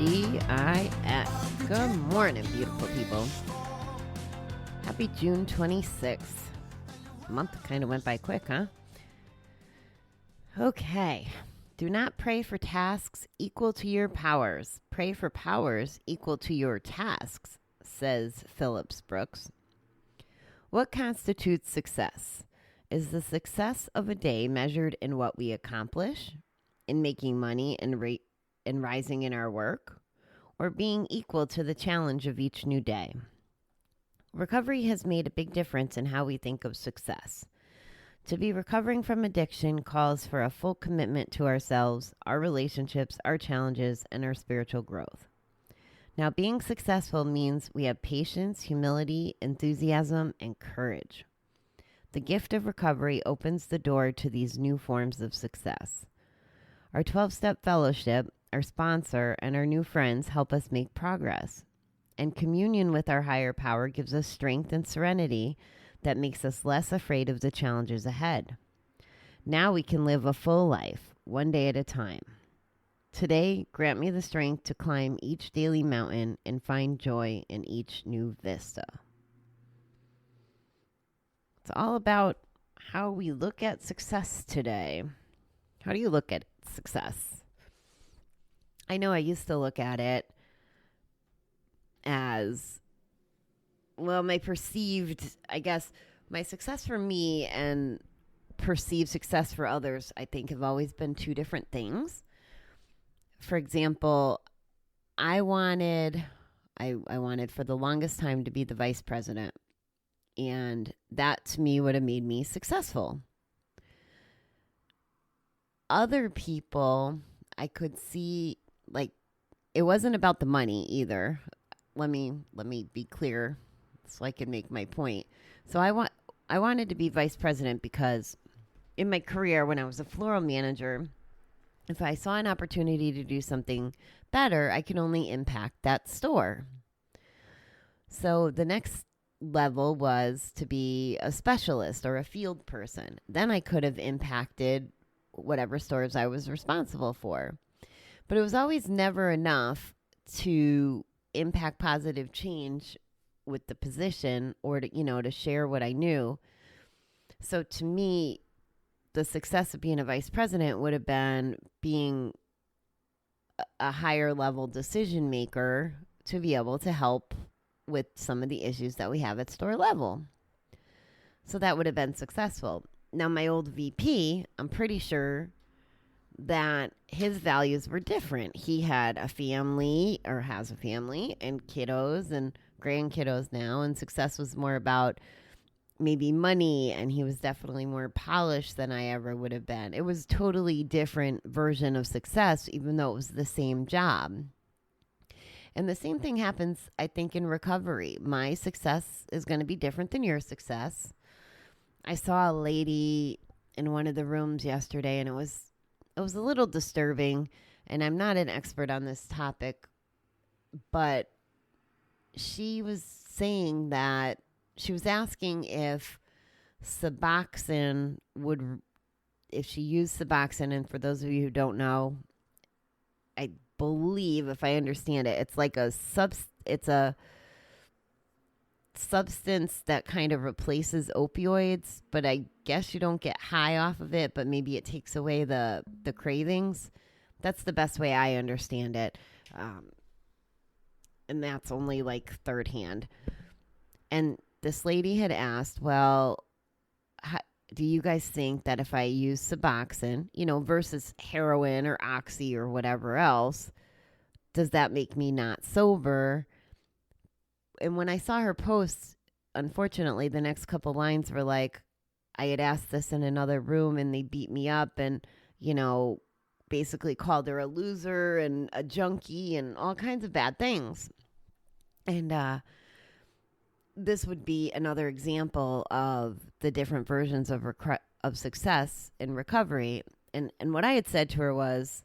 TGIF. Good morning, beautiful people. Happy June 26th. Month kind of went by quick, huh? Okay. Do not pray for tasks equal to your powers. Pray for powers equal to your tasks, says Phillips Brooks. What constitutes success? Is the success of a day measured in what we accomplish, in making money and rising in our work, or being equal to the challenge of each new day? Recovery has made a big difference in how we think of success. To be recovering from addiction calls for a full commitment to ourselves, our relationships, our challenges, and our spiritual growth. Now, being successful means we have patience, humility, enthusiasm, and courage. The gift of recovery opens the door to these new forms of success. Our 12-step fellowship, our sponsor, and our new friends help us make progress. And communion with our higher power gives us strength and serenity that makes us less afraid of the challenges ahead. Now we can live a full life, one day at a time. Today, grant me the strength to climb each daily mountain and find joy in each new vista. It's all about how we look at success today. How do you look at success? I know I used to look at it as, well, my success for me and perceived success for others, I think, have always been two different things. For example, I wanted for the longest time to be the vice president. And that to me would have made me successful. Other people, I could see, like, it wasn't about the money either. Let me be clear so I can make my point. So I wanted to be vice president because in my career when I was a floral manager, if I saw an opportunity to do something better, I could only impact that store. So the next level was to be a specialist or a field person. Then I could have impacted whatever stores I was responsible for. But it was always never enough to impact positive change with the position or to share what I knew. So to me, the success of being a vice president would have been being a higher level decision maker to be able to help with some of the issues that we have at store level. So that would have been successful. Now, my old VP, I'm pretty sure that his values were different. He had a family, or has a family, and kiddos and grandkiddos now, and success was more about maybe money, and he was definitely more polished than I ever would have been. It was a totally different version of success, even though it was the same job. And the same thing happens, I think, in recovery. My success is going to be different than your success. I saw a lady in one of the rooms yesterday, and it was a little disturbing, and I'm not an expert on this topic, but she was saying that she was asking if Suboxone if she used Suboxone, and for those of you who don't know, I believe, if I understand it, it's like it's a substance that kind of replaces opioids, but I guess you don't get high off of it, but maybe it takes away the cravings. That's the best way I understand it. And that's only like third hand. And this lady had asked, well, do you guys think that if I use Suboxone, versus heroin or Oxy or whatever else, does that make me not sober? And when I saw her post, unfortunately, the next couple lines were like, I had asked this in another room and they beat me up and, basically called her a loser and a junkie and all kinds of bad things. And this would be another example of the different versions of success in recovery. And what I had said to her was,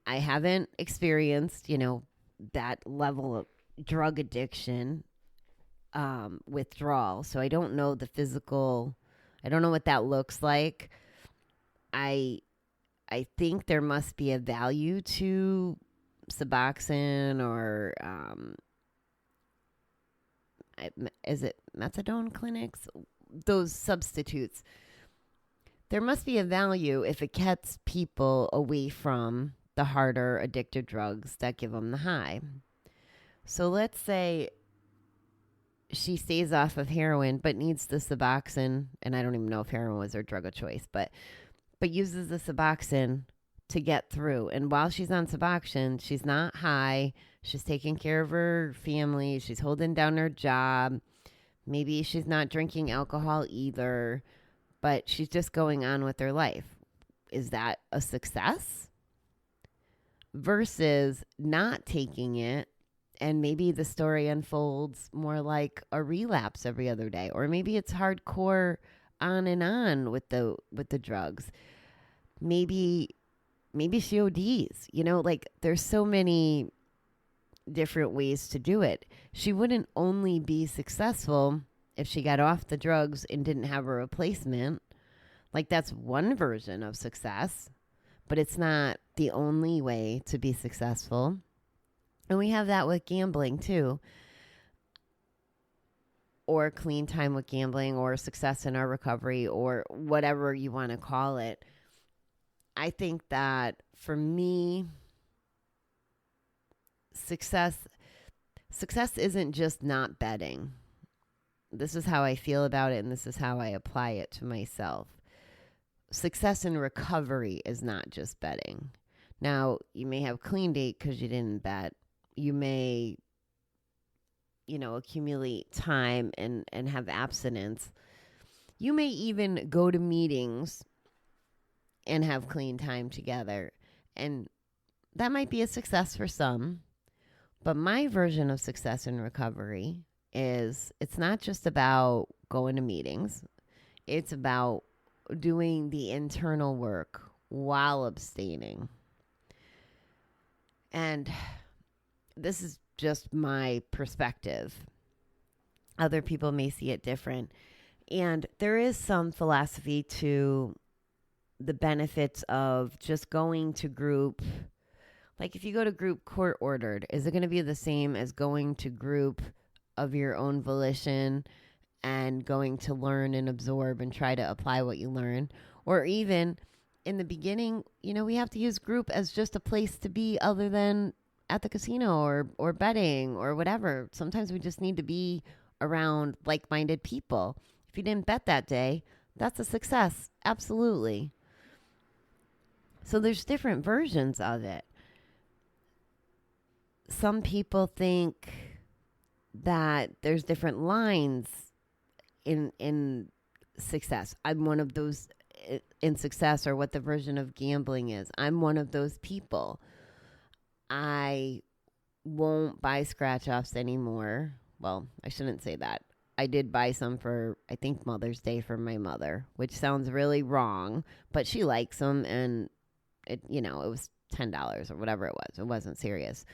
I haven't experienced, that level of drug addiction, withdrawal. So I don't know the physical, I don't know what that looks like. I think there must be a value to Suboxone or is it methadone clinics? Those substitutes. There must be a value if it gets people away from the harder addictive drugs that give them the high. So let's say she stays off of heroin but needs the Suboxone, and I don't even know if heroin was her drug of choice, but uses the Suboxone to get through. And while she's on Suboxone, she's not high. She's taking care of her family. She's holding down her job. Maybe she's not drinking alcohol either, but she's just going on with her life. Is that a success? Versus not taking it, and maybe the story unfolds more like a relapse every other day, or maybe it's hardcore on and on with the drugs. Maybe she ODs. Like there's so many different ways to do it. She wouldn't only be successful if she got off the drugs and didn't have a replacement. Like that's one version of success, but it's not the only way to be successful. And we have that with gambling too, or clean time with gambling, or success in our recovery, or whatever you want to call it. I think that for me, success isn't just not betting. This is how I feel about it, and this is how I apply it to myself. Success in recovery is not just betting. Now, you may have clean date because you didn't bet. You may, accumulate time and have abstinence. You may even go to meetings and have clean time together. And that might be a success for some. But my version of success in recovery is it's not just about going to meetings. It's about doing the internal work while abstaining. And this is just my perspective. Other people may see it different. And there is some philosophy to the benefits of just going to group. Like if you go to group court ordered, is it going to be the same as going to group of your own volition and going to learn and absorb and try to apply what you learn? Or even in the beginning, we have to use group as just a place to be other than at the casino or betting or whatever. Sometimes we just need to be around like-minded people. If you didn't bet that day, that's a success. Absolutely. So there's different versions of it. Some people think that there's different lines in success. I'm one of those in success, or what the version of gambling is. I'm one of those people. I won't buy scratch-offs anymore. Well, I shouldn't say that. I did buy some for, I think, Mother's Day for my mother, which sounds really wrong, but she likes them, and it was $10 or whatever it was. It wasn't serious.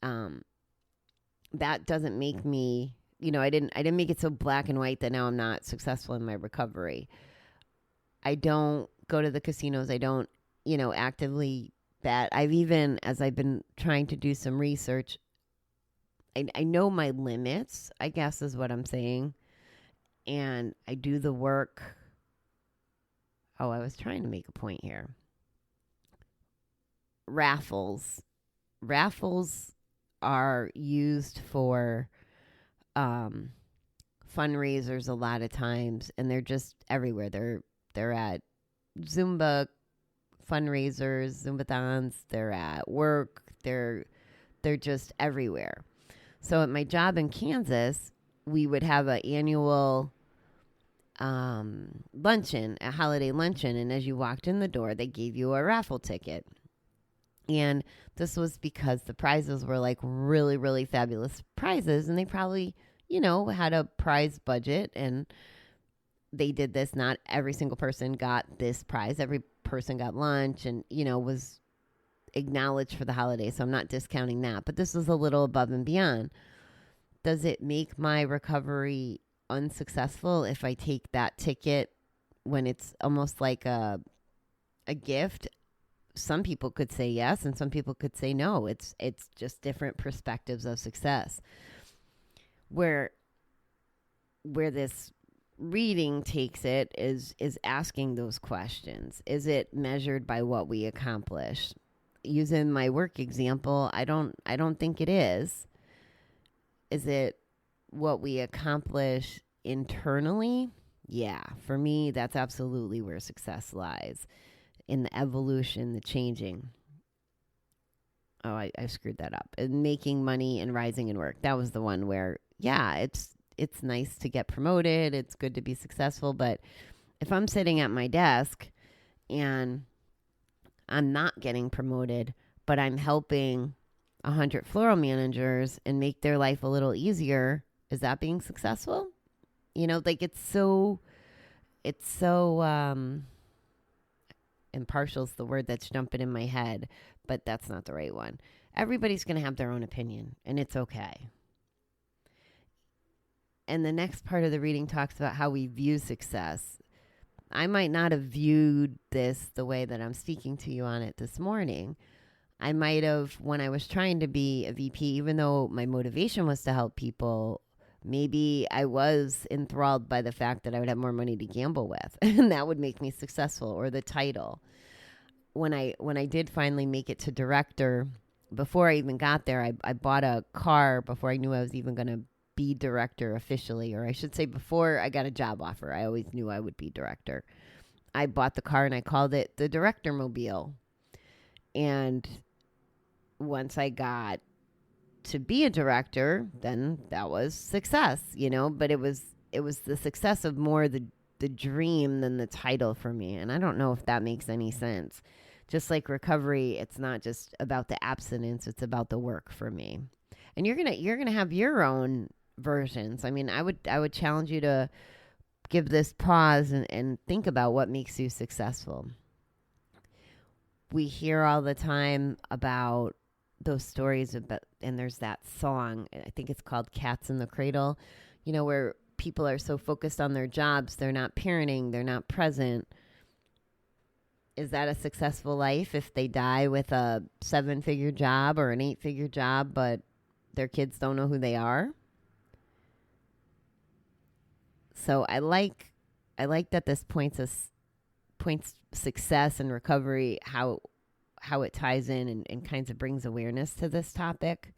That doesn't make me, I didn't make it so black and white that now I'm not successful in my recovery. I don't go to the casinos. I don't, actively bet. As I've been trying to do some research, I know my limits, I guess is what I'm saying. And I do the work. Oh, I was trying to make a point here. Raffles are used for fundraisers a lot of times, and they're just everywhere. They're at Zumba fundraisers, Zumbathons. They're at work. They're just everywhere. So at my job in Kansas, we would have an annual luncheon, a holiday luncheon, and as you walked in the door, they gave you a raffle ticket. And this was because the prizes were like really, really fabulous prizes, and they probably, had a prize budget, and they did this. Not every single person got this prize. Every person got lunch and, was acknowledged for the holiday. So I'm not discounting that, but this was a little above and beyond. Does it make my recovery unsuccessful if I take that ticket when it's almost like a gift? some people could say yes and some people could say no. It's just different perspectives of success. Where this reading takes it is asking those questions. Is it measured by what we accomplish? Using my work example, I don't think it is. Is it what we accomplish internally? Yeah, for me, that's absolutely where success lies. In the evolution, the changing. Oh, I screwed that up. And making money and rising in work. That was the one where, yeah, it's nice to get promoted. It's good to be successful. But if I'm sitting at my desk and I'm not getting promoted, but I'm helping 100 floral managers and make their life a little easier, is that being successful? Like it's so impartial is the word that's jumping in my head, but that's not the right one. Everybody's going to have their own opinion, and it's okay. And the next part of the reading talks about how we view success. I might not have viewed this the way that I'm speaking to you on it this morning. I might have, when I was trying to be a VP, even though my motivation was to help people, maybe I was enthralled by the fact that I would have more money to gamble with, and that would make me successful, or the title. When I did finally make it to director, before I even got there, I bought a car before I knew I was even going to be director officially, or I should say before I got a job offer. I always knew I would be director. I bought the car and I called it the Director Mobile. And once I got to be a director, then that was success, but it was the success of more the dream than the title for me. And I don't know if that makes any sense. Just like recovery, it's not just about the abstinence, it's about the work for me. And you're going to have your own versions. I mean, I would challenge you to give this pause and think about what makes you successful. We hear all the time about those stories about, and there's that song, I think it's called Cats in the Cradle, where people are so focused on their jobs, they're not parenting, they're not present. Is that a successful life if they die with a 7-figure job or an 8-figure job, but their kids don't know who they are? So I like that this points success and recovery, how it ties in and kinds of brings awareness to this topic.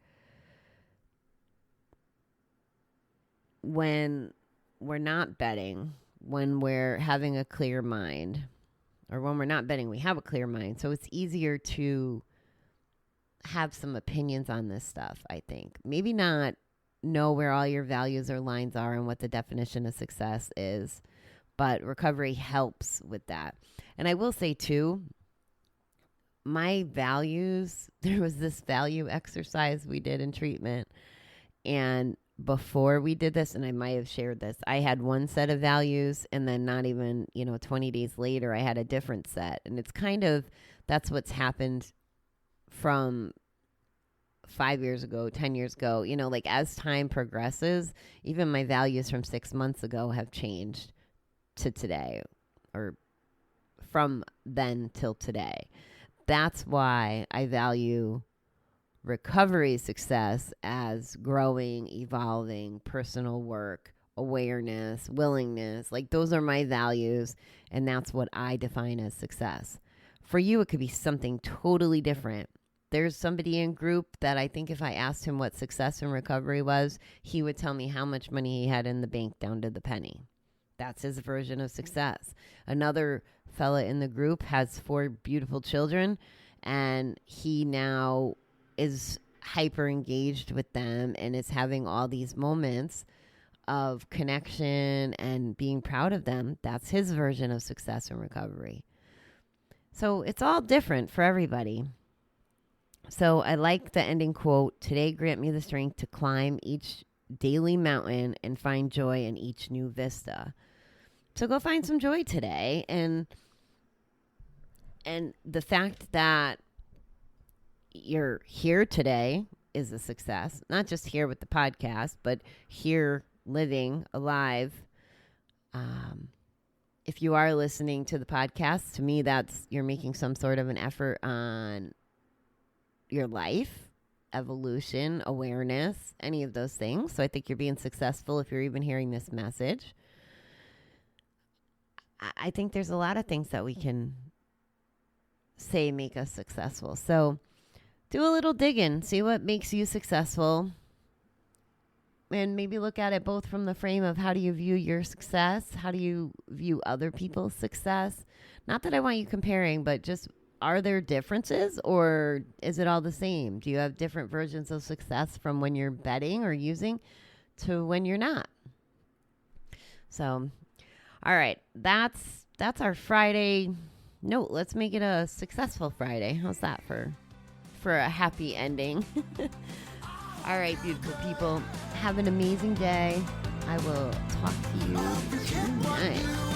When we're not betting, when we're having a clear mind, or when we're not betting, we have a clear mind. So it's easier to have some opinions on this stuff, I think. Maybe not know where all your values or lines are and what the definition of success is, but recovery helps with that. And I will say too, my values, there was this value exercise we did in treatment, and before we did this, and I might have shared this, I had one set of values, and then not even 20 days later I had a different set. And it's kind of, that's what's happened from 5 years ago, 10 years ago, like as time progresses, even my values from 6 months ago have changed to today, or from then till today. That's why I value recovery success as growing, evolving, personal work, awareness, willingness. Like those are my values, and that's what I define as success. For you, it could be something totally different. There's somebody in group that I think if I asked him what success in recovery was, he would tell me how much money he had in the bank down to the penny. That's his version of success. Another fella in the group has 4 beautiful children, and he now is hyper engaged with them and is having all these moments of connection and being proud of them. That's his version of success in recovery. So it's all different for everybody. So I like the ending quote, "Today grant me the strength to climb each daily mountain and find joy in each new vista." So go find some joy today. And the fact that you're here today is a success. Not just here with the podcast, but here living alive if you are listening to the podcast, to me, that's you're making some sort of an effort on your life, evolution, awareness, any of those things. So I think you're being successful if you're even hearing this message. I think there's a lot of things that we can say make us successful. So do a little digging, see what makes you successful, and maybe look at it both from the frame of how do you view your success? How do you view other people's success? Not that I want you comparing, but just are there differences or is it all the same? Do you have different versions of success from when you're betting or using to when you're not? So, all right, that's our Friday. No, let's make it a successful Friday. How's that for a happy ending? All right, beautiful people, have an amazing day. I will talk to you tonight.